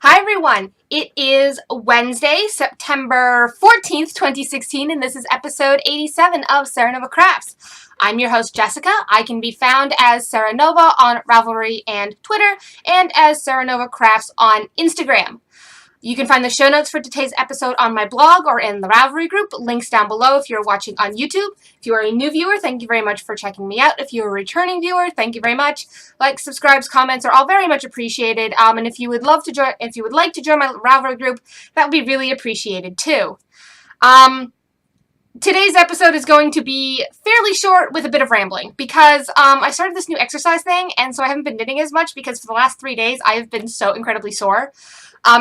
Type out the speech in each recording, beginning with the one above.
Hi everyone! It is Wednesday, September 14th, 2016, and this is episode 87 of Serenova Crafts. I'm your host, Jessica. I can be found as Serenova on Ravelry and Twitter, and as Serenova Crafts on Instagram. You can find the show notes for today's episode on my blog or in the Ravelry group. Links down below if you're watching on YouTube. If you are a new viewer, thank you very much for checking me out. If you're a returning viewer, thank you very much. Likes, subscribes, comments are all very much appreciated. And if you would like to join my Ravelry group, that would be really appreciated too. Today's episode is going to be fairly short with a bit of rambling because I started this new exercise thing, and so I haven't been knitting as much because for the last 3 days I have been so incredibly sore.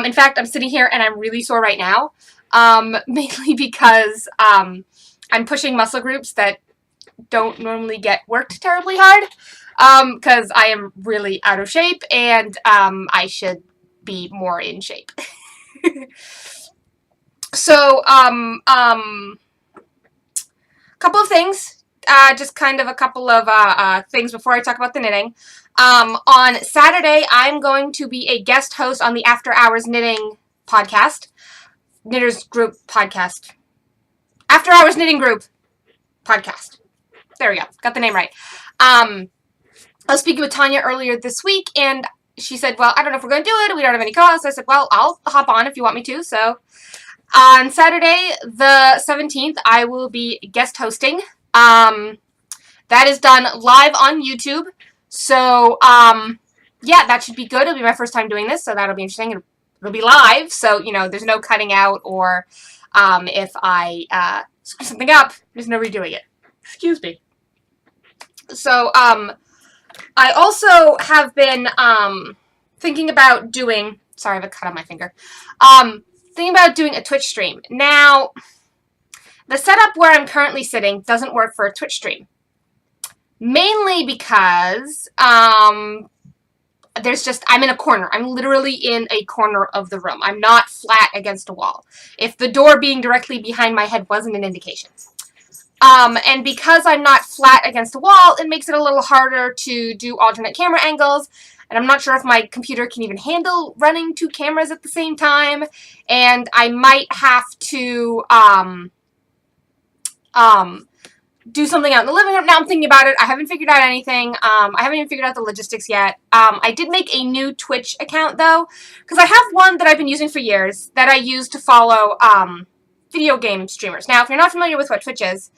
In fact, I'm sitting here and I'm really sore right now, mainly because I'm pushing muscle groups that don't normally get worked terribly hard, because I am really out of shape and I should be more in shape. So, couple of things, just kind of a couple of things before I talk about the knitting. On Saturday, I'm going to be a guest host on the After Hours Knitting podcast. Knitters Group podcast. After Hours Knitting Group podcast. There we go. Got the name right. I was speaking with Tanya earlier this week, and she said, well, I don't know if we're going to do it. We don't have any co-hosts. I said, well, I'll hop on if you want me to. So on Saturday, the 17th, I will be guest hosting. That is done live on YouTube. So, yeah, that should be good. It'll be my first time doing this, so that'll be interesting. It'll be live, so, you know, there's no cutting out, or if I screw something up, there's no redoing it. Excuse me. So, I also have been thinking about doing, sorry, I have a cut on my finger, thinking about doing a Twitch stream. Now, the setup where I'm currently sitting doesn't work for a Twitch stream. Mainly because I'm in a corner. I'm literally in a corner of the room. I'm not flat against a wall. If the door being directly behind my head wasn't an indication. And because I'm not flat against a wall, it makes it a little harder to do alternate camera angles. And I'm not sure if my computer can even handle running 2 cameras at the same time. And I might have to do something out in the living room. Now I'm thinking about it. I haven't figured out anything. I haven't even figured out the logistics yet. I did make a new Twitch account, though, because I have one that I've been using for years that I use to follow video game streamers. Now, if you're not familiar with what Twitch is,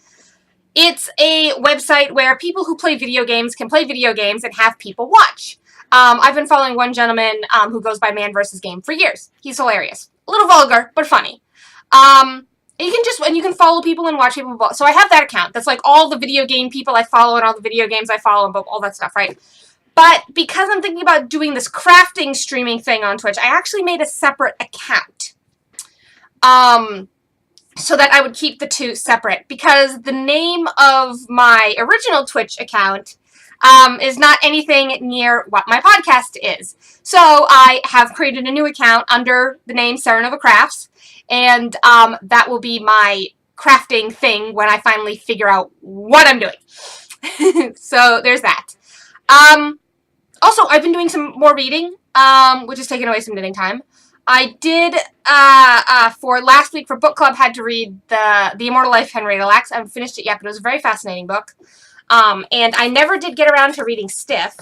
it's a website where people who play video games can play video games and have people watch. I've been following one gentleman who goes by Man vs. Game for years. He's hilarious. A little vulgar, but funny. You can follow people and watch people. So I have that account. That's like all the video game people I follow and all the video games I follow and all that stuff, right? But because I'm thinking about doing this crafting streaming thing on Twitch, I actually made a separate account. So that I would keep the two separate. Because the name of my original Twitch account is not anything near what my podcast is. So I have created a new account under the name Serenova Crafts. And that will be my crafting thing when I finally figure out what I'm doing. So there's that. Also, I've been doing some more reading, which has taken away some knitting time. I did, for last week for book club, had to read The Immortal Life of Henrietta Lacks. I haven't finished it yet, but it was a very fascinating book. And I never did get around to reading Stiff,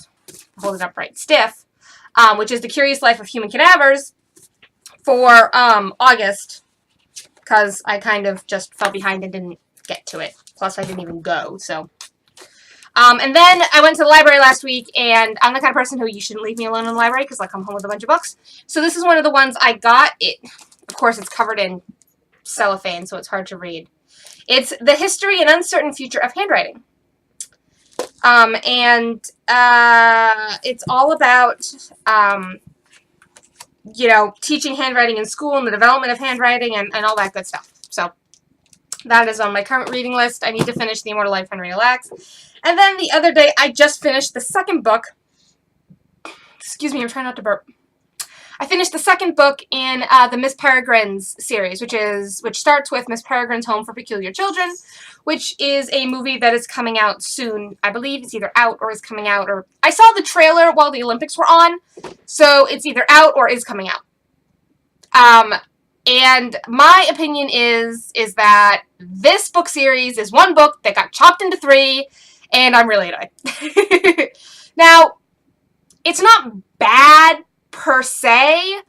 hold it up right, Stiff, which is The Curious Life of Human Cadavers, for August, because I kind of just fell behind and didn't get to it. Plus, I didn't even go, so. And then I went to the library last week, and I'm the kind of person who you shouldn't leave me alone in the library, because I come home with a bunch of books. So this is one of the ones I got. Of course, it's covered in cellophane, so it's hard to read. It's The History and Uncertain Future of Handwriting. It's all about, you know, teaching handwriting in school and the development of handwriting and all that good stuff. So that is on my current reading list. I need to finish The Immortal Life of Henrietta Lacks. And then the other day, I just finished the second book. Excuse me, I'm trying not to burp. I finished the second book in the Miss Peregrine's series, which starts with Miss Peregrine's Home for Peculiar Children, which is a movie that is coming out soon. I believe it's either out or is coming out, or I saw the trailer while the Olympics were on, so it's either out or is coming out. And my opinion is that this book series is one book that got chopped into 3, and I'm really annoyed. Now, it's not bad per se,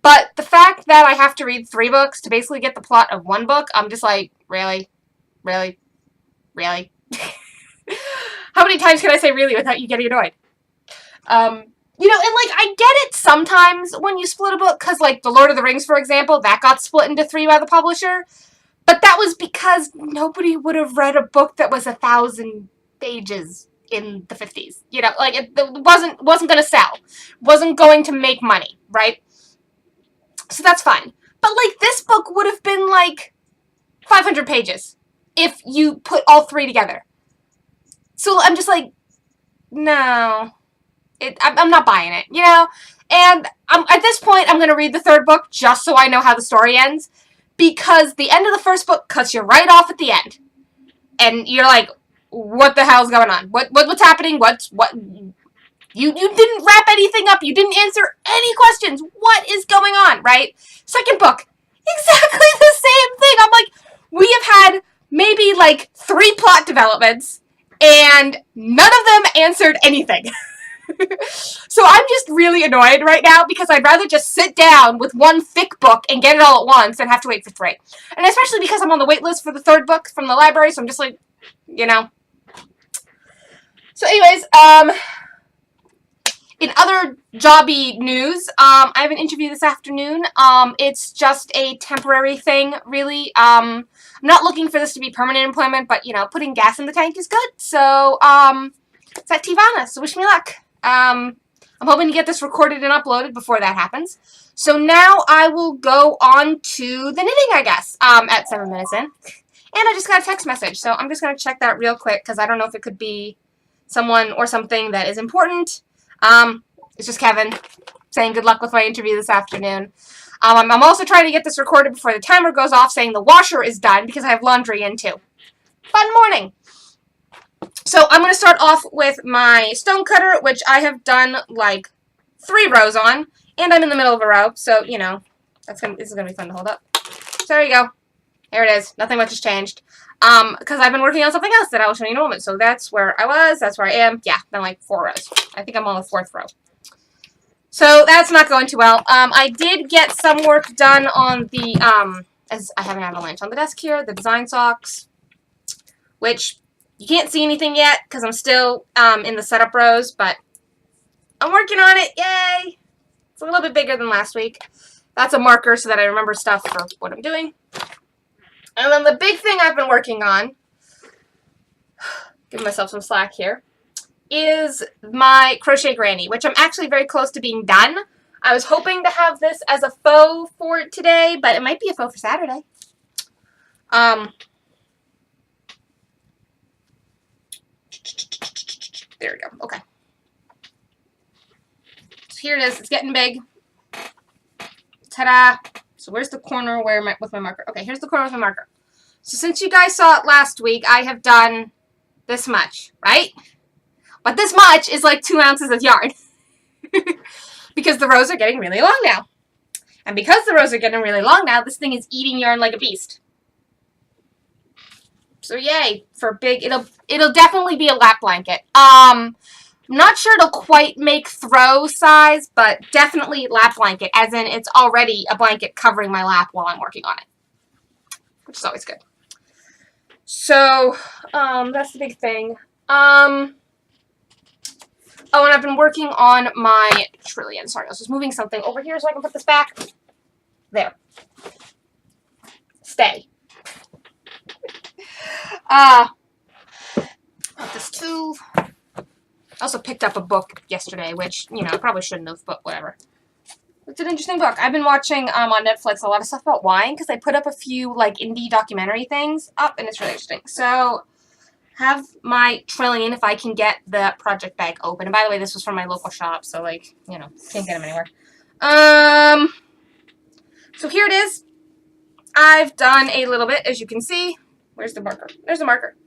but the fact that I have to read 3 books to basically get the plot of 1 book, I'm just like, really? Really? Really? How many times can I say really without you getting annoyed? You know, and, like, I get it sometimes when you split a book, because, like, The Lord of the Rings, for example, that got split into 3 by the publisher, but that was because nobody would have read a book that was 1,000 pages in the 50s. You know, like, it wasn't going to sell. Wasn't going to make money, right? So that's fine. But, like, this book would have been, like, 500 pages if you put all 3 together. So I'm just like, no. I'm not buying it, you know? And at this point, I'm going to read the 3rd book just so I know how the story ends. Because the end of the 1st book cuts you right off at the end. And you're like, what the hell's going on? What's happening? What? You didn't wrap anything up. You didn't answer any questions. What is going on, right? 2nd book, exactly the same thing. I'm like, we have had maybe like 3 plot developments, and none of them answered anything. So I'm just really annoyed right now because I'd rather just sit down with 1 thick book and get it all at once than have to wait for 3. And especially because I'm on the wait list for the 3rd book from the library, so I'm just like, you know. So anyways, in other jobby news, I have an interview this afternoon. It's just a temporary thing, really. I'm not looking for this to be permanent employment, but, you know, putting gas in the tank is good. So, it's at Tivana, so wish me luck. I'm hoping to get this recorded and uploaded before that happens. So now I will go on to the knitting, I guess, at 7 minutes in. And I just got a text message, so I'm just going to check that real quick, because I don't know if it could be someone or something that is important. It's just Kevin saying good luck with my interview this afternoon. I'm also trying to get this recorded before the timer goes off, saying the washer is done, because I have laundry in too. Fun morning! So I'm going to start off with my stone cutter, which I have done like 3 rows on, and I'm in the middle of a row, so, you know, this is going to be fun to hold up. So there you go. There it is. Nothing much has changed. Because I've been working on something else that I will show you in a moment. So that's where I was, that's where I am. Yeah, been like 4 rows. I think I'm on the 4th row. So that's not going too well. I did get some work done on the, as I have an avalanche on the desk here, the design socks, which you can't see anything yet because I'm still in the setup rows, but I'm working on it. Yay! It's a little bit bigger than last week. That's a marker so that I remember stuff for what I'm doing. And then the big thing I've been working on, give myself some slack here, is my crochet granny, which I'm actually very close to being done. I was hoping to have this as a faux for today, but it might be a faux for Saturday. There we go. Okay. So here it is. It's getting big. Ta-da! So where's the corner with my marker? Okay, here's the corner with my marker. So since you guys saw it last week, I have done this much, right? But this much is like 2 ounces of yarn. Because the rows are getting really long now. And because the rows are getting really long now, this thing is eating yarn like a beast. So yay for big. It'll definitely be a lap blanket. I'm not sure it'll quite make throw size, but definitely lap blanket, as in it's already a blanket covering my lap while I'm working on it, which is always good. So that's the big thing. Oh, and I've been working on my trillion. Sorry, I was just moving something over here so I can put this back. There. Stay. This too. I also picked up a book yesterday, which, you know, I probably shouldn't have, but whatever. It's an interesting book. I've been watching on Netflix a lot of stuff about wine, because they put up a few, like, indie documentary things up, and it's really interesting. So, have my trillion if I can get the project bag open. And by the way, this was from my local shop, so, like, you know, can't get them anywhere. So here it is. I've done a little bit, as you can see. Where's the marker? There's the marker.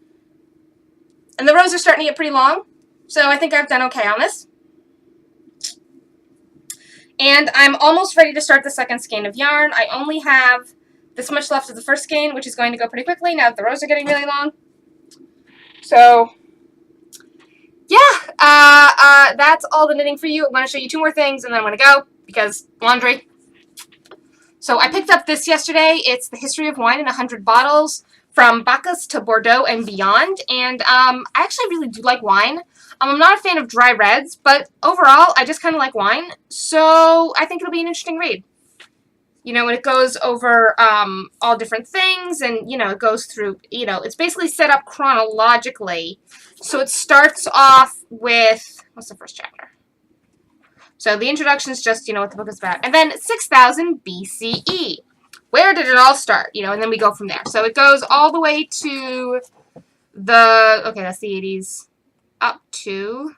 And the rows are starting to get pretty long, so I think I've done okay on this. And I'm almost ready to start the second skein of yarn. I only have this much left of the first skein, which is going to go pretty quickly now that the rows are getting really long. So, yeah, that's all the knitting for you. I'm going to show you 2 more things, and then I'm going to go, because laundry. So I picked up this yesterday. It's The History of Wine in 100 Bottles, from Bacchus to Bordeaux and beyond. And I actually really do like wine. I'm not a fan of dry reds, but overall, I just kind of like wine. So I think it'll be an interesting read. You know, and it goes over all different things, and, you know, it goes through, you know, it's basically set up chronologically. So it starts off with, what's the first chapter? So the introduction is just, you know, what the book is about. And then 6000 BCE. Where did it all start? You know, and then we go from there. So it goes all the way to the, okay, that's the 80s, up to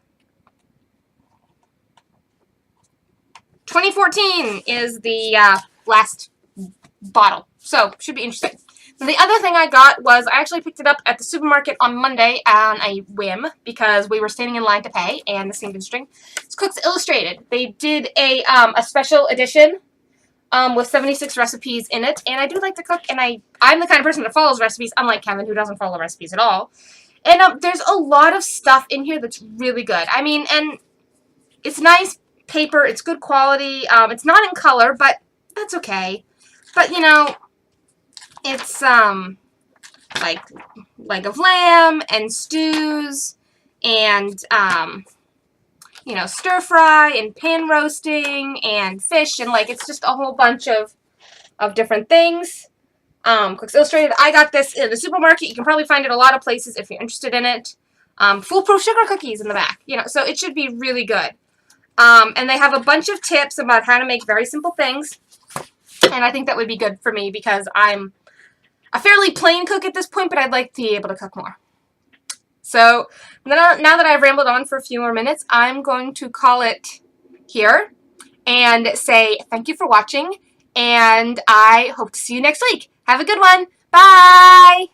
2014 is the last bottle. So, should be interesting. The other thing I got was, I actually picked it up at the supermarket on Monday on a whim, because we were standing in line to pay, and this seemed interesting. It's Cooks Illustrated. They did a special edition with 76 recipes in it, and I do like to cook, and I'm the kind of person that follows recipes, unlike Kevin, who doesn't follow recipes at all. And there's a lot of stuff in here that's really good. I mean, and it's nice paper, it's good quality, it's not in color, but that's okay. But, you know, it's, like leg of lamb and stews and, you know, stir fry and pan roasting and fish, and, like, it's just a whole bunch of different things. Cooks Illustrated. I got this in the supermarket. You can probably find it a lot of places if you're interested in it. Foolproof sugar cookies in the back, you know, so it should be really good. And they have a bunch of tips about how to make very simple things. And I think that would be good for me, because I'm a fairly plain cook at this point, but I'd like to be able to cook more. So now that I've rambled on for a few more minutes, I'm going to call it here and say thank you for watching, and I hope to see you next week. Have a good one. Bye!